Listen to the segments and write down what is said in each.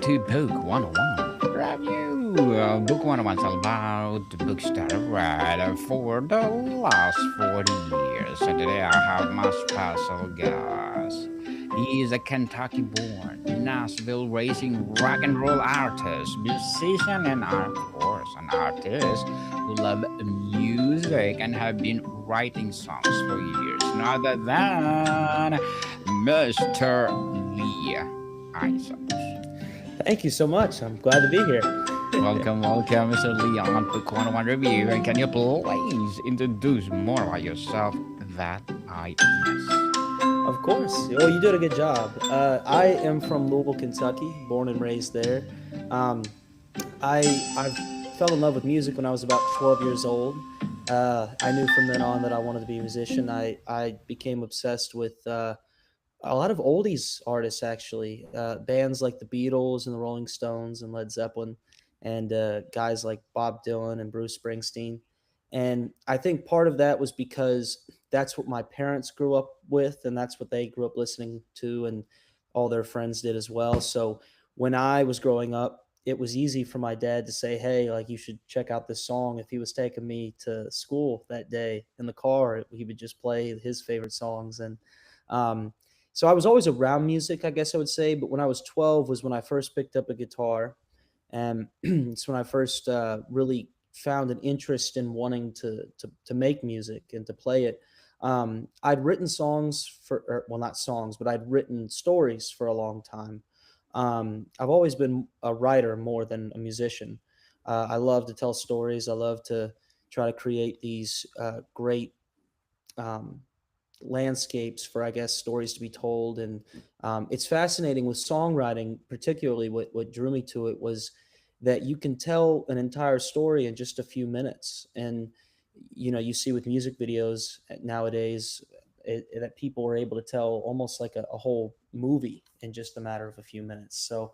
to Book 101 Review. Book 101 is all about the books that I've read for the last 40 years. And today I have my special guest. He is a Kentucky born, Nashville racing rock and roll artist, musician, and of course, an artist who love music and have been writing songs for years. None other than Mr. Lee Isaacs. Thank you so much. I'm glad to be here. Welcome, Mr. Leon to Corner One Review. And can you please introduce more about yourself that I miss? Of course. Well, you did a good job. I am from Louisville, Kentucky, born and raised there. Um, I fell in love with music when I was about 12 years old. I knew from then on that I wanted to be a musician. I became obsessed with a lot of oldies artists, actually. Bands like the Beatles and the Rolling Stones and Led Zeppelin, and guys like Bob Dylan and Bruce Springsteen. And I think part of that was because that's what my parents grew up with, and that's what they grew up listening to, and all their friends did as well. So when I was growing up, it was easy for my dad to say, "Hey, like you should check out this song." If he was taking me to school that day in the car, he would just play his favorite songs. And um, so I was always around music, I guess I would say. But when I was 12 was when I first picked up a guitar, and it's when I first really found an interest in wanting to make music and to play it. I'd written songs well, not songs, but I'd written stories for a long time. I've always been a writer more than a musician. I love to tell stories. I love to try to create these great um, landscapes for, I guess, stories to be told. And it's fascinating with songwriting, particularly what drew me to it was that you can tell an entire story in just a few minutes. And you see with music videos nowadays that people are able to tell almost like a whole movie in just a matter of a few minutes. So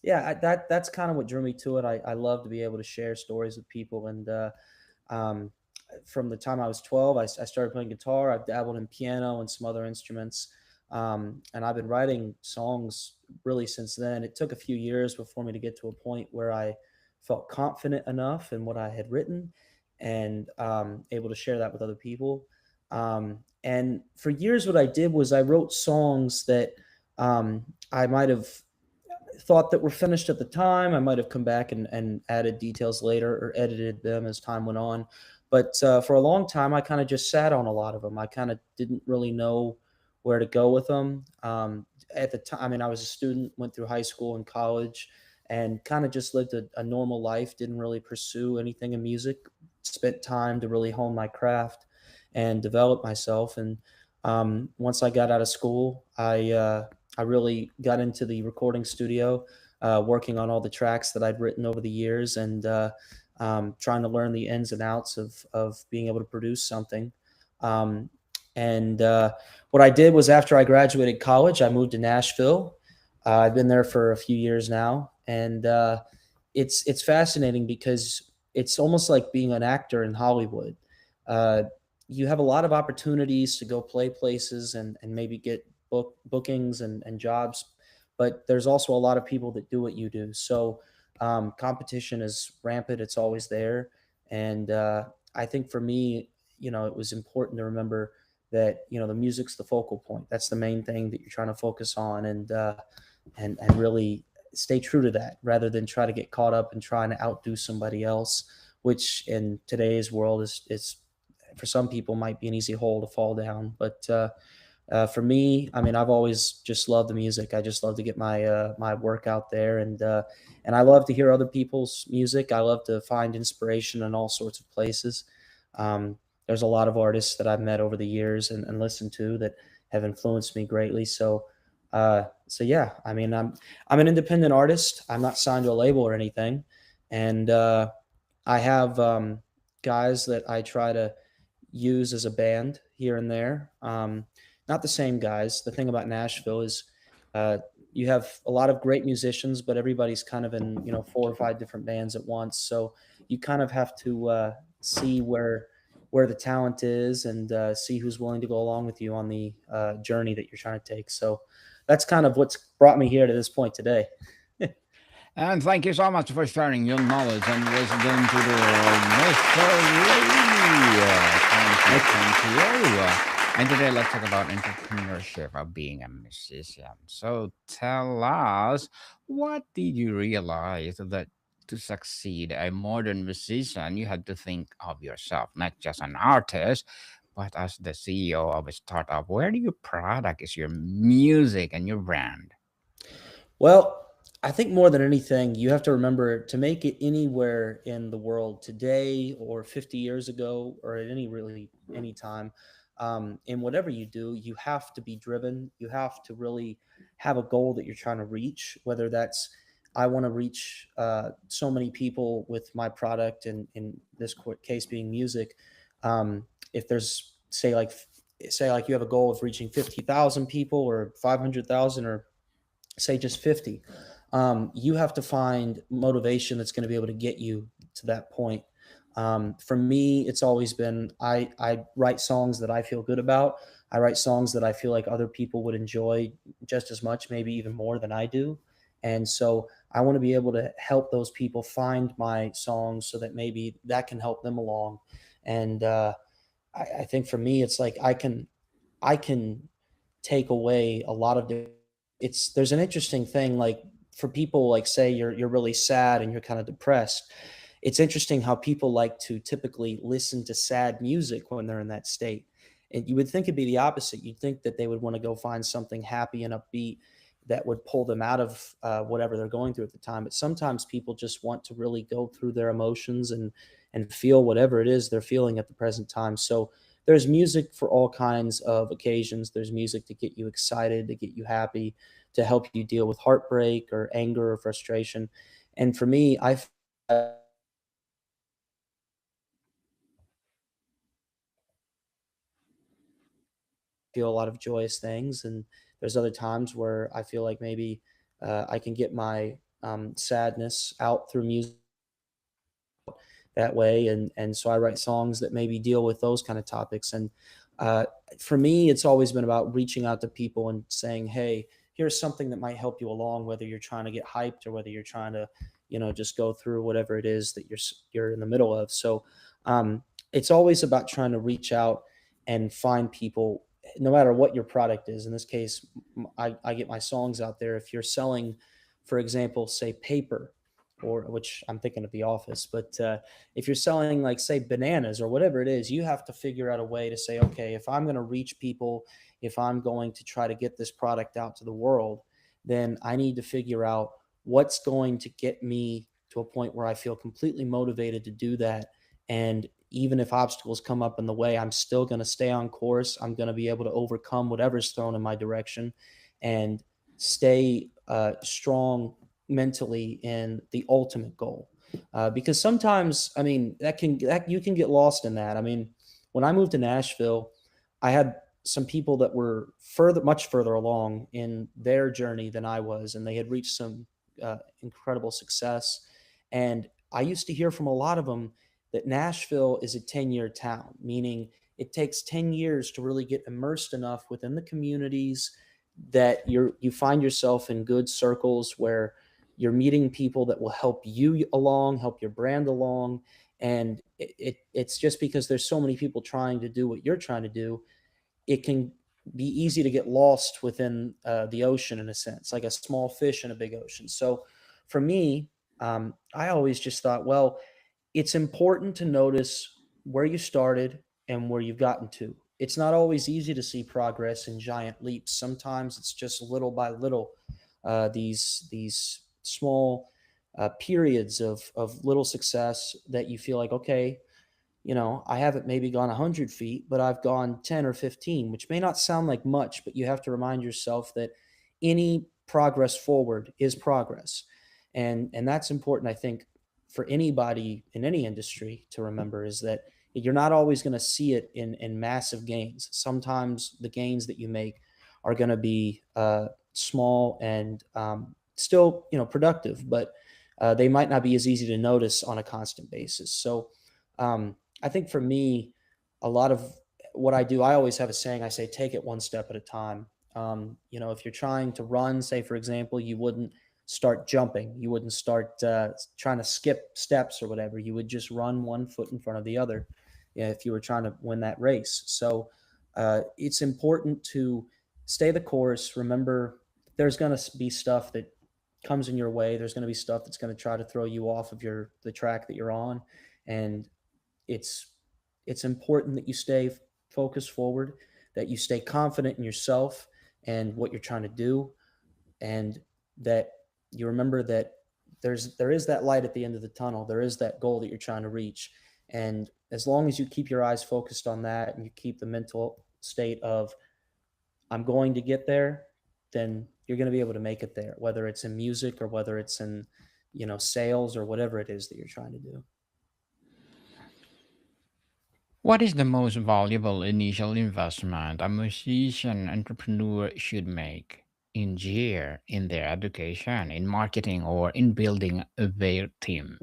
yeah, that's kind of what drew me to it. I love to be able to share stories with people. And um, from the time I was 12, I started playing guitar. I've dabbled in piano and some other instruments. And I've been writing songs really since then. It took a few years before me to get to a point where I felt confident enough in what I had written and able to share that with other people. And for years, what I did was I wrote songs that I might have thought that were finished at the time. I might have come back and added details later or edited them as time went on. But for a long time, I kind of just sat on a lot of them. I kind of didn't really know where to go with them. At the time, I mean, I was a student, went through high school and college, and kind of just lived a normal life, didn't really pursue anything in music, spent time to really hone my craft and develop myself. And once I got out of school, I really got into the recording studio, working on all the tracks that I'd written over the years, and trying to learn the ins and outs of being able to produce something. Um, and what I did was after I graduated college, I moved to Nashville. I've been there for a few years now, and it's fascinating because it's almost like being an actor in Hollywood. Uh, you have a lot of opportunities to go play places and maybe get bookings and jobs, but there's also a lot of people that do what you do. So competition is rampant; it's always there, and I think for me, it was important to remember that the music's the focal point. That's the main thing that you're trying to focus on, and really stay true to that rather than try to get caught up in trying to outdo somebody else, which in today's world is for some people might be an easy hole to fall down. But for me, I mean, I've always just loved the music. I just love to get my work out there, and I love to hear other people's music. I love to find inspiration in all sorts of places. There's a lot of artists that I've met over the years and listened to that have influenced me greatly. So yeah, I mean, I'm an independent artist. I'm not signed to a label or anything, and I have guys that I try to use as a band here and there. Not the same guys. The thing about Nashville is uh, you have a lot of great musicians, but everybody's kind of in four or five different bands at once. So you kind of have to see where the talent is and see who's willing to go along with you on the journey that you're trying to take. So that's kind of what's brought me here to this point today. And thank you so much for sharing your knowledge and wisdom to the world, Mr. Lee. Thank you. Thank you. And today let's talk about entrepreneurship of being a musician. So tell us, what did you realize that to succeed a modern musician, you had to think of yourself, not just an artist, but as the CEO of a startup, where your product is your music and your brand. Well, I think more than anything, you have to remember to make it anywhere in the world today or 50 years ago or at any time. In whatever you do, you have to be driven. You have to really have a goal that you're trying to reach, whether that's I want to reach so many people with my product, and in this case being music. If there's say like you have a goal of reaching 50,000 people or 500,000 or say just 50, you have to find motivation that's going to be able to get you to that point. For me, it's always been I write songs that I feel good about. I write songs that I feel like other people would enjoy just as much, maybe even more than I do. And so I want to be able to help those people find my songs so that maybe that can help them along. And I think for me, it's like I can take away a lot of it's there's an interesting thing like for people like say you're really sad and you're kind of depressed. It's interesting how people like to typically listen to sad music when they're in that state. And you would think it'd be the opposite. You'd think that they would want to go find something happy and upbeat that would pull them out of whatever they're going through at the time. But sometimes people just want to really go through their emotions and feel whatever it is they're feeling at the present time. So there's music for all kinds of occasions. There's music to get you excited, to get you happy, to help you deal with heartbreak or anger or frustration. And for me, I feel a lot of joyous things, and there's other times where I feel like maybe I can get my sadness out through music that way, and so I write songs that maybe deal with those kind of topics. And uh, for me, it's always been about reaching out to people and saying, "Hey, here's something that might help you along, whether you're trying to get hyped or whether you're trying to, just go through whatever it is that you're in the middle of." So it's always about trying to reach out and find people, no matter what your product is. In this case, I get my songs out there. If you're selling, for example, say paper, or which I'm thinking of The Office, but if you're selling like say bananas or whatever it is, you have to figure out a way to say, okay, if I'm going to reach people, if I'm going to try to get this product out to the world, then I need to figure out what's going to get me to a point where I feel completely motivated to do that. And even if obstacles come up in the way, I'm still going to stay on course. I'm going to be able to overcome whatever's thrown in my direction and stay strong mentally in the ultimate goal. Because sometimes, I mean, that you can get lost in that. I mean, when I moved to Nashville, I had some people that were much further along in their journey than I was, and they had reached some incredible success. And I used to hear from a lot of them that Nashville is a 10-year town, meaning it takes 10 years to really get immersed enough within the communities that you find yourself in good circles where you're meeting people that will help you along, help your brand along. And it's just because there's so many people trying to do what you're trying to do, it can be easy to get lost within the ocean in a sense, like a small fish in a big ocean. So for me, I always just thought, well, it's important to notice where you started and where you've gotten to. It's not always easy to see progress in giant leaps. Sometimes it's just little by little, these small periods of little success that you feel like, okay, I haven't maybe gone 100 feet, but I've gone 10 or 15, which may not sound like much, but you have to remind yourself that any progress forward is progress. And that's important, I think, for anybody in any industry to remember, is that you're not always going to see it in massive gains. Sometimes the gains that you make are going to be small and still, productive, but they might not be as easy to notice on a constant basis. So, I think for me, a lot of what I do, I always have a saying. I say, take it one step at a time. If you're trying to run, say, for example, you wouldn't start jumping. You wouldn't start trying to skip steps or whatever. You would just run one foot in front of the other, if you were trying to win that race. So it's important to stay the course. Remember, there's going to be stuff that comes in your way. There's going to be stuff that's going to try to throw you off of the track that you're on, and it's it's important that you stay focused forward, that you stay confident in yourself and what you're trying to do, and that you remember that there is that light at the end of the tunnel. There is that goal that you're trying to reach, and as long as you keep your eyes focused on that and you keep the mental state of I'm going to get there, then you're going to be able to make it there, whether it's in music or whether it's in sales or whatever it is that you're trying to do. What is the most valuable initial investment a musician entrepreneur should make in their education, in marketing, or in building their team?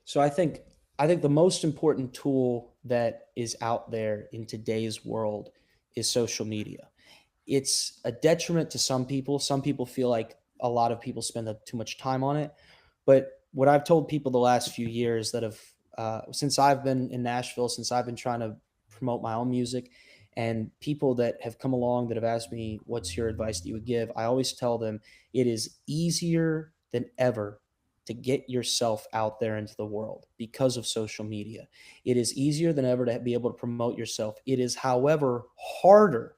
So I think the most important tool that is out there in today's world is social media. It's a detriment to some people. Some people feel like a lot of people spend too much time on it. But what I've told people the last few years that have, since I've been in Nashville, since I've been trying to promote my own music, and people that have come along that have asked me, what's your advice that you would give? I always tell them it is easier than ever to get yourself out there into the world because of social media. It is easier than ever to be able to promote yourself. It is, however, harder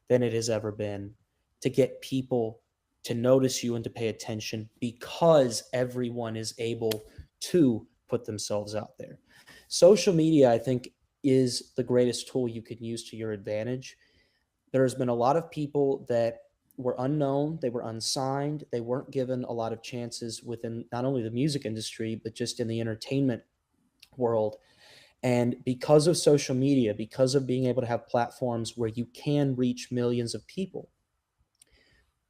than it has ever been to get people to notice you and to pay attention because everyone is able to put themselves out there. Social media, I think, is the greatest tool you can use to your advantage. There's been a lot of people that were unknown, they were unsigned, they weren't given a lot of chances within not only the music industry, but just in the entertainment world. And because of social media, because of being able to have platforms where you can reach millions of people,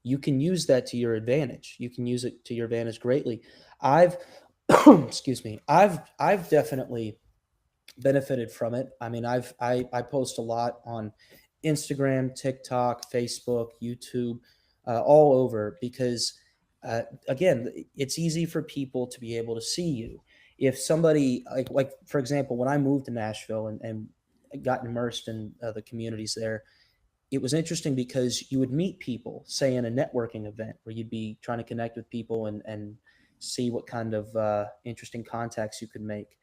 you can use that to your advantage. You can use it to your advantage greatly. I've excuse me, I've definitely benefited from it. I mean, I post a lot on Instagram, TikTok, Facebook, YouTube, all over because again, it's easy for people to be able to see you. If somebody like for example, when I moved to Nashville and got immersed in the communities there, it was interesting because you would meet people, say in a networking event where you'd be trying to connect with people and see what kind of interesting contacts you could make,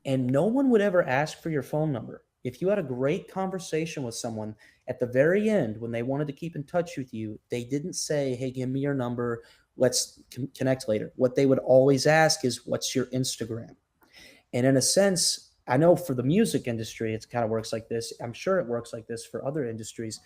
and no one would ever ask for your phone number. If you had a great conversation with someone at the very end, when they wanted to keep in touch with you, they didn't say, hey, give me your number. Let's connect later. What they would always ask is, what's your Instagram? And in a sense, I know for the music industry, it kind of works like this. I'm sure it works like this for other industries.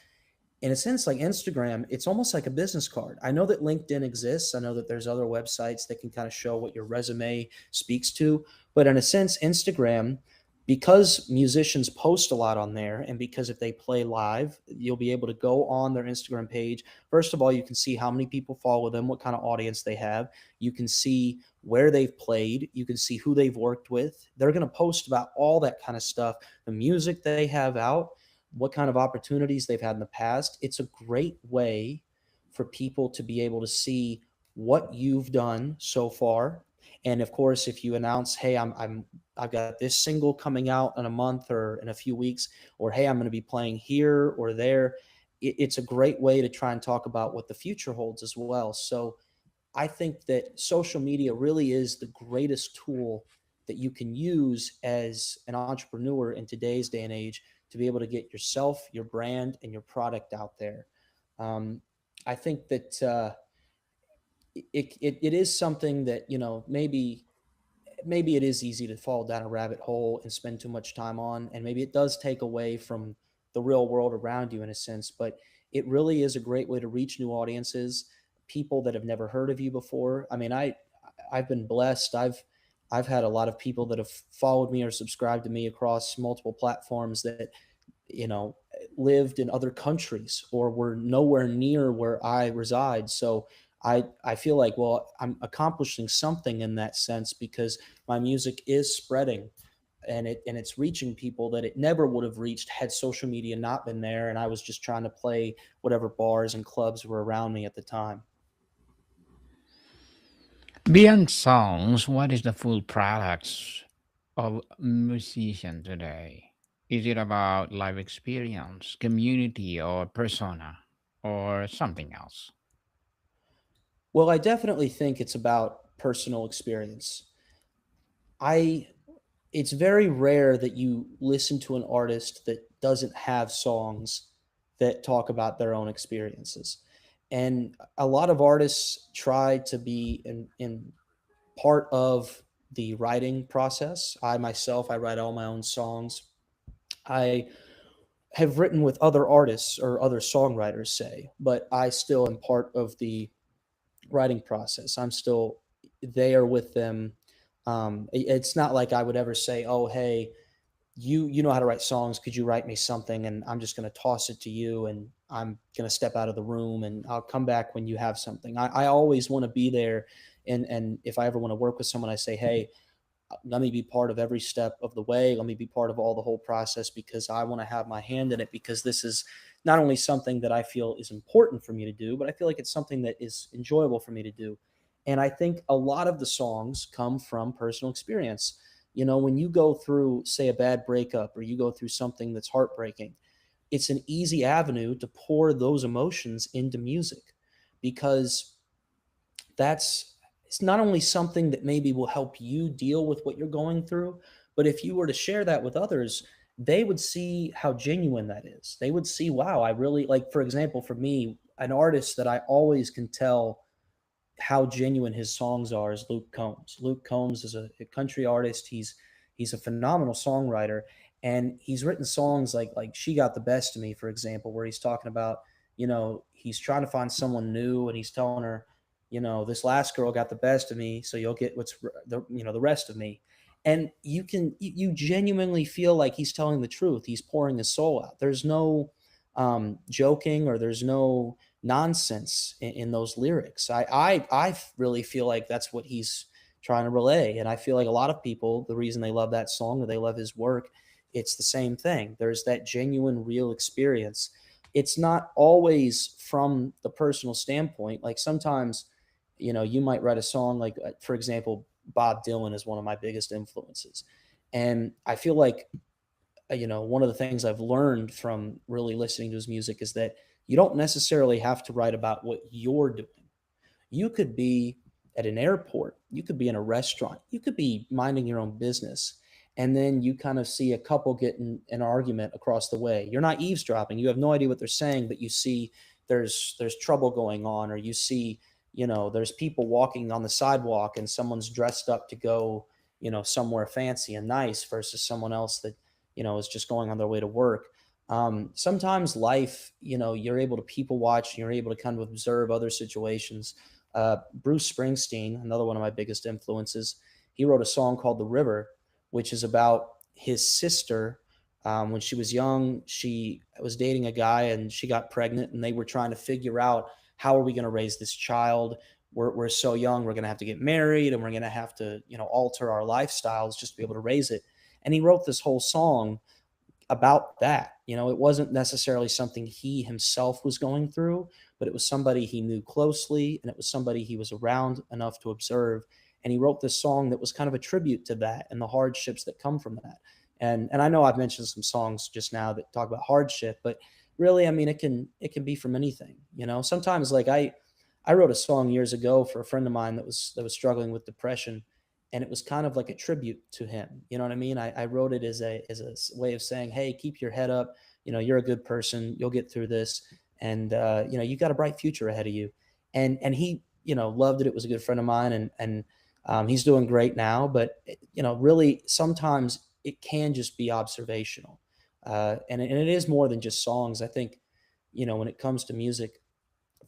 In a sense, like Instagram, it's almost like a business card. I know that LinkedIn exists. I know that there's other websites that can kind of show what your resume speaks to. But in a sense, Instagram, because musicians post a lot on there, and because if they play live, you'll be able to go on their Instagram page. First of all, you can see how many people follow them, what kind of audience they have. You can see where they've played. You can see who they've worked with. They're going to post about all that kind of stuff, the music they have out, what kind of opportunities they've had in the past. It's a great way for people to be able to see what you've done so far. And of course, if you announce, hey, I've got this single coming out in a month or in a few weeks, or hey, I'm going to be playing here or there, it's a great way to try and talk about what the future holds as well. So I think that social media really is the greatest tool that you can use as an entrepreneur in today's day and age to be able to get yourself, your brand, and your product out there. Um, I think that it is something that maybe it is easy to fall down a rabbit hole and spend too much time on, and maybe it does take away from the real world around you in a sense. But it really is a great way to reach new audiences, people that have never heard of you before. I mean, I've been blessed. I've had a lot of people that have followed me or subscribed to me across multiple platforms that you know lived in other countries or were nowhere near where I reside. So I feel like, well, I'm accomplishing something in that sense because my music is spreading, and it's reaching people that it never would have reached had social media not been there and I was just trying to play whatever bars and clubs were around me at the time. Beyond songs, what is the full products of musician today? Is it about life experience, community, or persona, or something else? Well, I definitely think it's about personal experience. I It's very rare that you listen to an artist that doesn't have songs that talk about their own experiences. And a lot of artists try to be in part of the writing process. I myself, I write all my own songs. I have written with other artists or other songwriters, say, but I still am part of the writing process. I'm still there with them. It's not like I would ever say, "Oh, hey, you know how to write songs. Could you write me something?" And I'm just going to toss it to you, and I'm going to step out of the room, and I'll come back when you have something. I always want to be there, and if I ever want to work with someone, I say, "Hey, let me be part of every step of the way. Let me be part of all the whole process because I want to have my hand in it because this is not only something that I feel is important for me to do, but I feel like it's something that is enjoyable for me to do." And I think a lot of the songs come from personal experience. You know, when you go through, say, a bad breakup or you go through something that's heartbreaking, it's an easy avenue to pour those emotions into music because that's it's not only something that maybe will help you deal with what you're going through, but if you were to share that with others, they would see how genuine that is. They would see, wow, I really like, for example, for me, an artist that I always can tell how genuine his songs are is Luke Combs. Luke Combs is a country artist. He's a phenomenal songwriter, and he's written songs like "She Got the Best of Me," for example, where he's talking about, he's trying to find someone new, and he's telling her, this last girl got the best of me, so you'll get the rest of me. And you genuinely feel like he's telling the truth. He's pouring his soul out. There's no joking, or there's no nonsense in those lyrics. I really feel like that's what he's trying to relay, and I feel like a lot of people, the reason they love that song or they love his work, it's the same thing. There's that genuine, real experience. It's not always from the personal standpoint. Like sometimes, you might write a song like, for example, Bob Dylan is one of my biggest influences, and I feel like one of the things I've learned from really listening to his music is that you don't necessarily have to write about what you're doing. You could be at an airport, you could be in a restaurant, you could be minding your own business. And then you kind of see a couple get in an argument across the way. You're not eavesdropping. You have no idea what they're saying, but you see there's trouble going on, or you see, there's people walking on the sidewalk and someone's dressed up to go, somewhere fancy and nice versus someone else that, is just going on their way to work. Sometimes life, you're able to people watch, and you're able to kind of observe other situations. Bruce Springsteen, another one of my biggest influences, he wrote a song called "The River," which is about his sister. When she was young, she was dating a guy and she got pregnant, and they were trying to figure out, how are we going to raise this child? We're so young, we're going to have to get married, and we're going to have to, alter our lifestyles just to be able to raise it. And he wrote this whole song about that. It wasn't necessarily something he himself was going through, but it was somebody he knew closely, and it was somebody he was around enough to observe. And he wrote this song that was kind of a tribute to that and the hardships that come from that. And I know I've mentioned some songs just now that talk about hardship, but really, I mean, it can be from anything. Sometimes, like, I wrote a song years ago for a friend of mine that was struggling with depression, and it was kind of like a tribute to him. You know what I mean? I wrote it as a way of saying, "Hey, keep your head up. You're a good person. You'll get through this, and you got a bright future ahead of you." And he, loved it. It was a good friend of mine, and he's doing great now. But really, sometimes it can just be observational, and it is more than just songs. I think, when it comes to music,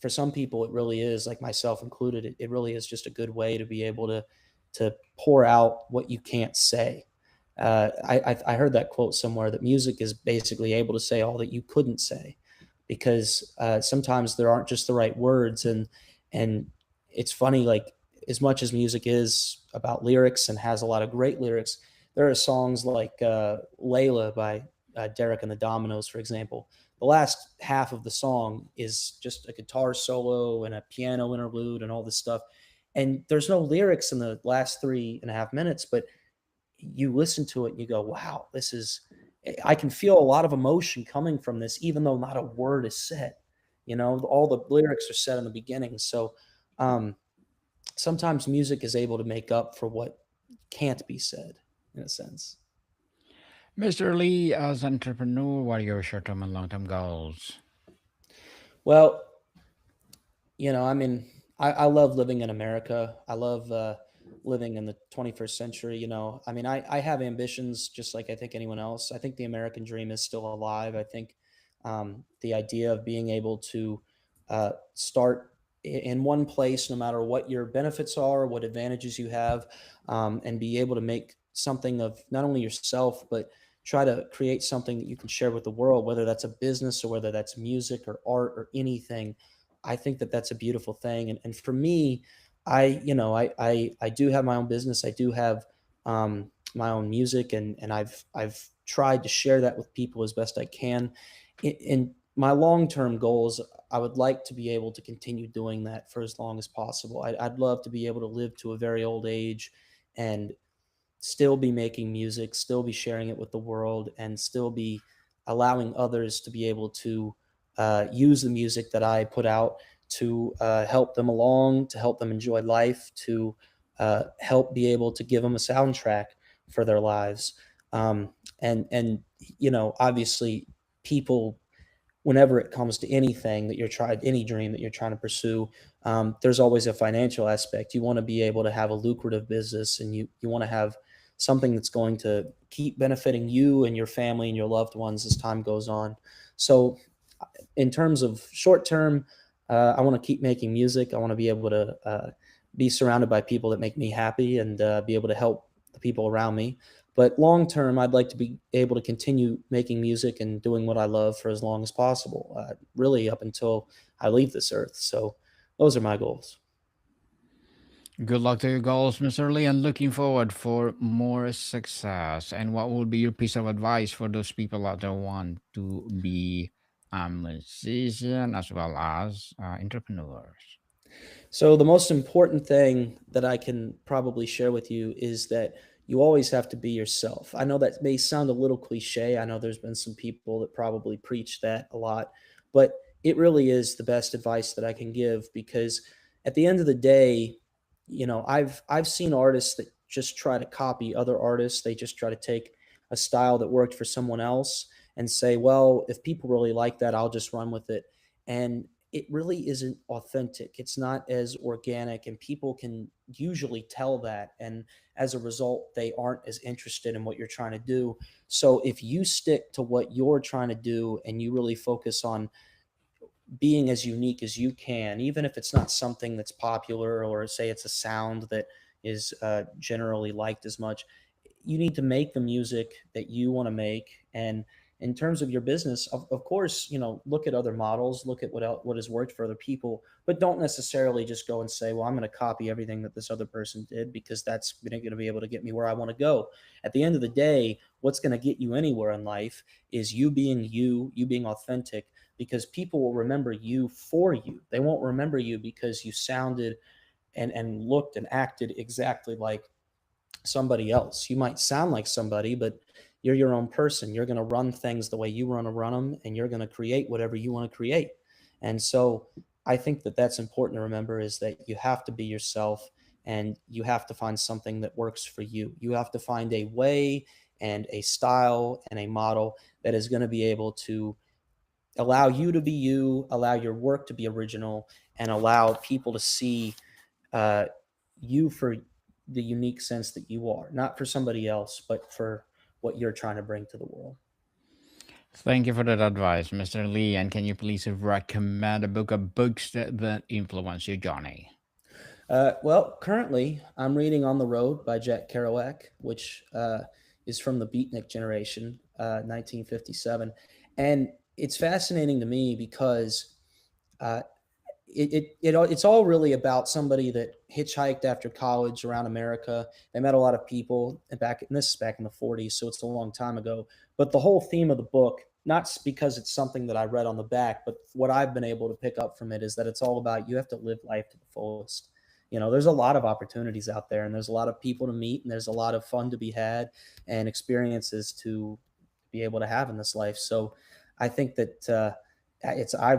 for some people it really is, like myself included, it really is just a good way to be able to pour out what you can't say. I heard that quote somewhere, that music is basically able to say all that you couldn't say, because sometimes there aren't just the right words. And it's funny, like, as much as music is about lyrics and has a lot of great lyrics, there are songs like Layla by Derek and the Dominoes, for example. The last half of the song is just a guitar solo and a piano interlude and all this stuff. and there's no lyrics in the last 3.5 minutes, but you listen to it and you go, wow, this is, I can feel a lot of emotion coming from this, even though not a word is said. All the lyrics are said in the beginning. So um, sometimes music is able to make up for what can't be said, in a sense. Mr. Lee, as entrepreneur, what are your short-term and long-term goals? Well, I mean, I love living in America. I love living in the 21st century. I mean, I have ambitions just like I think anyone else. I think the American dream is still alive. I think the idea of being able to start in one place, no matter what your benefits are, what advantages you have, and be able to make something of not only yourself, but try to create something that you can share with the world, whether that's a business or whether that's music or art or anything. I think that that's a beautiful thing. And for me, I do have my own business. I do have my own music, and I've tried to share that with people as best I can. In my long term goals, I would like to be able to continue doing that for as long as possible. I'd love to be able to live to a very old age and still be making music, still be sharing it with the world, and still be allowing others to be able to use the music that I put out to help them along, to help them enjoy life, to help be able to give them a soundtrack for their lives. And obviously, people, whenever it comes to anything that you're trying, any dream that you're trying to pursue, there's always a financial aspect. You want to be able to have a lucrative business, and you want to have something that's going to keep benefiting you and your family and your loved ones as time goes on. So, in terms of short term, I want to keep making music. I want to be able to be surrounded by people that make me happy, and be able to help the people around me. But long term, I'd like to be able to continue making music and doing what I love for as long as possible, really up until I leave this earth. So those are my goals. Good luck to your goals, Mr. Lee, and looking forward for more success. And what would be your piece of advice for those people out there who want to be a musician as well as entrepreneurs? So the most important thing that I can probably share with you is that you always have to be yourself. I know that may sound a little cliche. I know there's been some people that probably preach that a lot, but it really is the best advice that I can give, because at the end of the day, I've seen artists that just try to copy other artists. They just try to take a style that worked for someone else and say, well, if people really like that, I'll just run with it. And it really isn't authentic. It's not as organic, and people can usually tell that. And as a result, they aren't as interested in what you're trying to do. So if you stick to what you're trying to do and you really focus on being as unique as you can, even if it's not something that's popular, or say it's a sound that is generally liked as much, you need to make the music that you want to make. And in terms of your business, of course, look at other models, look at what has worked for other people, but don't necessarily just go and say, well, I'm going to copy everything that this other person did, because that's going to be able to get me where I want to go. At the end of the day, what's going to get you anywhere in life is you being authentic, because people will remember you for you. They won't remember you because you sounded and looked and acted exactly like somebody else. You might sound like somebody, but you're your own person. You're going to run things the way you want to run them, and you're going to create whatever you want to create. And so I think that that's important to remember, is that you have to be yourself, and you have to find something that works for you. You have to find a way and a style and a model that is going to be able to allow you to be you, allow your work to be original, and allow people to see uh, you for the unique sense that you are, not for somebody else, but for what you're trying to bring to the world. Thank you for that advice, Mr. Lee. And can you please recommend a book of books that influence your journey? Well, currently I'm reading On the Road by Jack Kerouac, which is from the Beatnik generation, 1957. And it's fascinating to me because uh, it's all really about somebody that hitchhiked after college around America. They met a lot of people, and this is back in the 40s, so it's a long time ago. But the whole theme of the book, not because it's something that I read on the back, but what I've been able to pick up from it, is that it's all about, you have to live life to the fullest. there's a lot of opportunities out there, and there's a lot of people to meet, and there's a lot of fun to be had, and experiences to be able to have in this life. So I think that I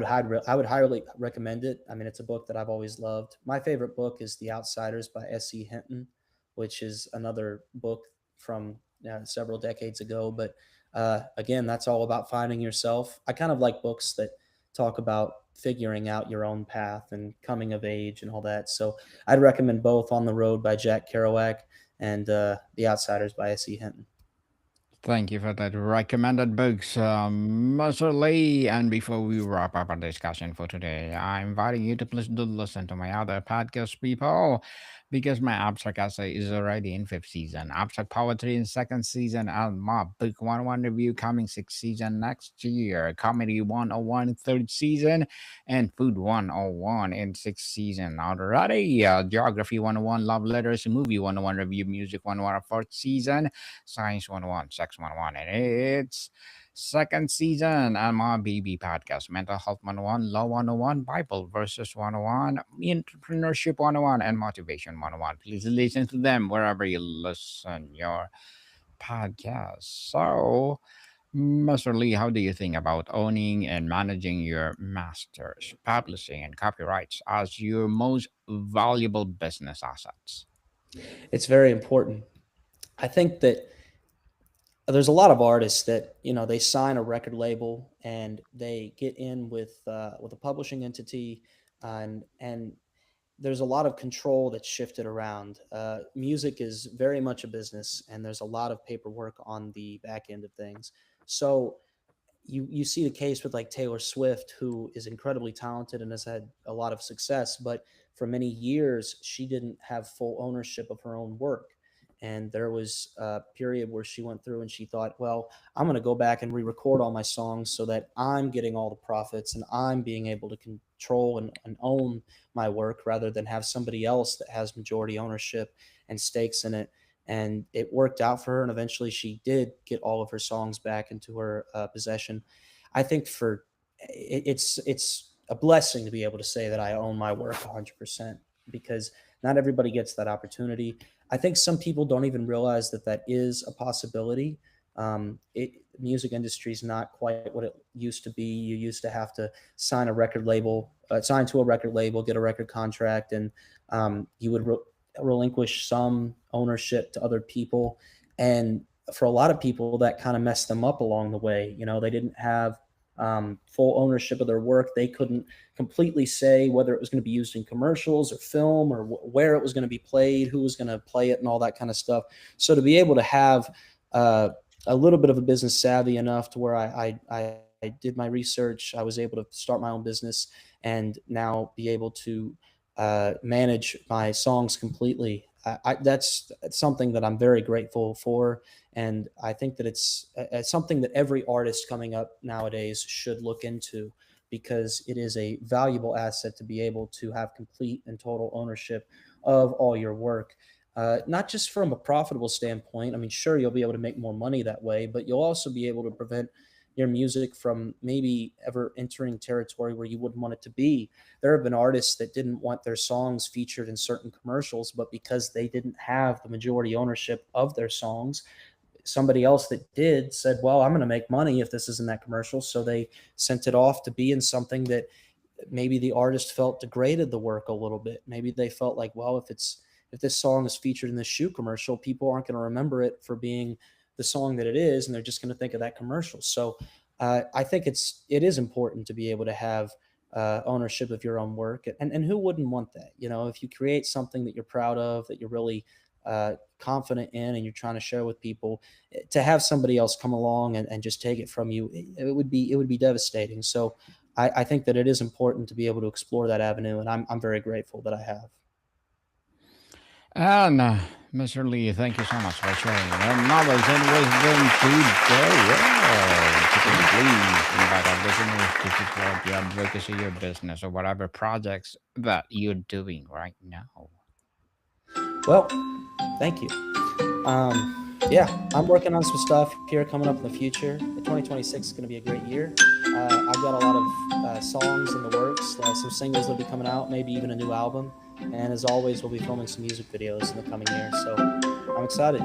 would highly recommend it. I mean, it's a book that I've always loved. My favorite book is The Outsiders by S.E. Hinton, which is another book from several decades ago. But again, that's all about finding yourself. I kind of like books that talk about figuring out your own path and coming of age and all that. So I'd recommend both On the Road by Jack Kerouac and The Outsiders by S.E. Hinton. Thank you for that recommended books, Mr. Lee. And before we wrap up our discussion for today, I'm inviting you to please do listen to my other podcast, people, because my abstract essay is already in fifth season, abstract poetry in second season, and my book 101 review coming sixth season next year, comedy 101 in third season, and food 101 in sixth season already. Geography 101, love letters, movie 101 review, music 101 fourth season. Science 101, Sex 101, and it's second season. And my BB podcast, Mental Health 101, Law 101, Bible Verses 101, Entrepreneurship 101, and Motivation 101. Please listen to them wherever you listen your podcast. So, Mr. Lee, how do you think about owning and managing your masters, publishing, and copyrights as your most valuable business assets? It's very important. I think that there's a lot of artists that they sign a record label and they get in with a publishing entity, and there's a lot of control that's shifted around. Music is very much a business, and there's a lot of paperwork on the back end of things. So you see the case with like Taylor Swift, who is incredibly talented and has had a lot of success, but for many years she didn't have full ownership of her own work. And there was a period where she went through and she thought, well, I'm going to go back and re-record all my songs so that I'm getting all the profits and I'm being able to control and own my work rather than have somebody else that has majority ownership and stakes in it. And it worked out for her, and eventually she did get all of her songs back into her possession. I think it's a blessing to be able to say that I own my work 100%, because not everybody gets that opportunity. I think some people don't even realize that that is a possibility. Music industry is not quite what it used to be. You used to have to sign to a record label, get a record contract, and you would relinquish some ownership to other people. And for a lot of people, that kind of messed them up along the way. They didn't have full ownership of their work. They couldn't completely say whether it was going to be used in commercials or film, or where it was going to be played, who was going to play it, and all that kind of stuff. So to be able to have a little bit of a business savvy enough to where I did my research, I was able to start my own business and now be able to manage my songs completely. That's something that I'm very grateful for, and I think that it's something that every artist coming up nowadays should look into, because it is a valuable asset to be able to have complete and total ownership of all your work. Not just from a profitable standpoint. I mean, sure, you'll be able to make more money that way, but you'll also be able to prevent your music from maybe ever entering territory where you wouldn't want it to be. There have been artists that didn't want their songs featured in certain commercials, but because they didn't have the majority ownership of their songs, somebody else that did said, well, I'm going to make money if this is in that commercial. So they sent it off to be in something that maybe the artist felt degraded the work a little bit. Maybe they felt like, well, if this song is featured in this shoe commercial, people aren't going to remember it for being the song that it is, and they're just going to think of that commercial. So I think it is important to be able to have ownership of your own work, and who wouldn't want that? If you create something that you're proud of, that you're really confident in, and you're trying to share with people, to have somebody else come along and just take it from you, it would be devastating. So I think that it is important to be able to explore that avenue, and I'm very grateful that I have. And Mr. Lee, thank you so much for sharing your knowledge and wisdom today. Could you please invite our listeners to support your advocacy, your business, or whatever projects that you're doing right now? Well, thank you. Yeah, I'm working on some stuff here coming up in the future. 2026 is going to be a great year. I've got a lot of songs in the works, some singles that'll be coming out, maybe even a new album. And as always, we'll be filming some music videos in the coming year. So I'm excited.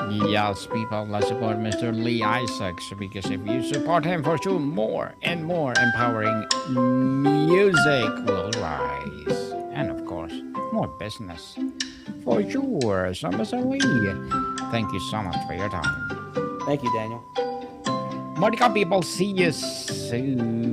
Yes, people, let's support Mr. Lee Isaacs, because if you support him, for sure, more and more empowering music will rise. And of course, more business. For sure. So, Mr. Lee, thank you so much for your time. Thank you, Daniel. Mordecai people, see you soon.